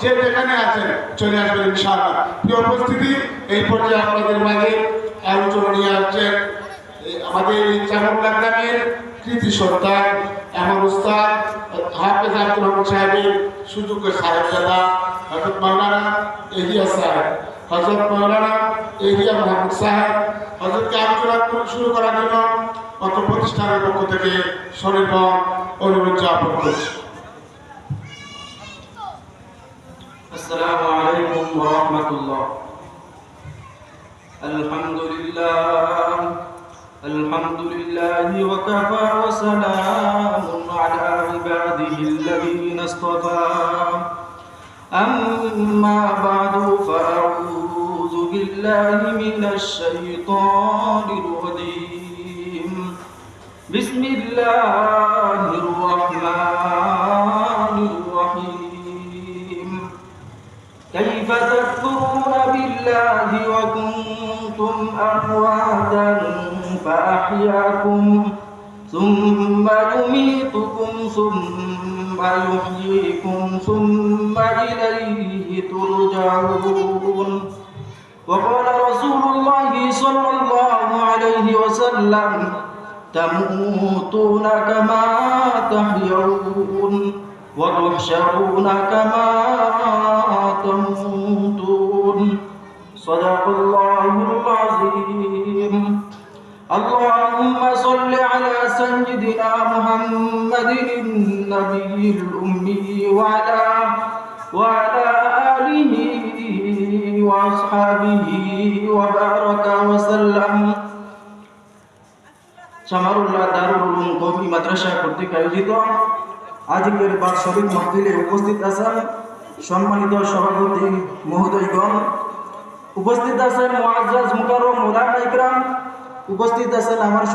যে যেখানে আছেন চলে আসবেন ইনশাআল্লাহ। প্রিয় উপস্থিতি, এই পর্যায়ে আপনাদের মাঝে আলোচনা নিয়ে আসছেন আমাদের চামুন্ডা গ্রামের কৃতি সন্তান এমন উস্তাদ হাফেজ আব্দুল রহমান সাহেবের সুযোগ্য সাহেবজাদা হযরত মাওলানা এহিয়া সাহেব, হযরত মাওলানা এহিয়া মাহমুদ সাহেব। হযরতকে আলোচনা শুরু করার জন্য অত্র প্রতিষ্ঠানের পক্ষ থেকে সনির্বাণ অনুরোধ জ্ঞাপন করছি। السلام عليكم ورحمة الله. الحمد لله وكفى وسلام على عباده الذين اصطفى. أما بعد فأعوذ بالله من الشيطان الرجيم. بسم الله الرحمن الرحيم. كيف تكفرون بالله وكنتم أمواتا فأحياكم ثم يميتكم ثم يحييكم ثم إليه ترجعون. وقال رسول الله صلى الله عليه وسلم تموتون كما تحيون وتحشرون كما تموتون. صدق الله العظيم. اللهم صل على سيدنا محمد النبي الأمي وعلى آله وأصحابه وبارك وسلم. শামারুল্লাহ দারুল উলুম কওমি মাদ্রাসা কর্তৃক আয়োজিত আজকের বাৎসরিক মাহফিলে উপস্থিত আছেন সম্মানিত সভাপতি মহোদয়গণ, উপস্থিত আছেন মুআজ্জাজ মুকাররম উলামা ইকরাম, উপস্থিত আছেন আমার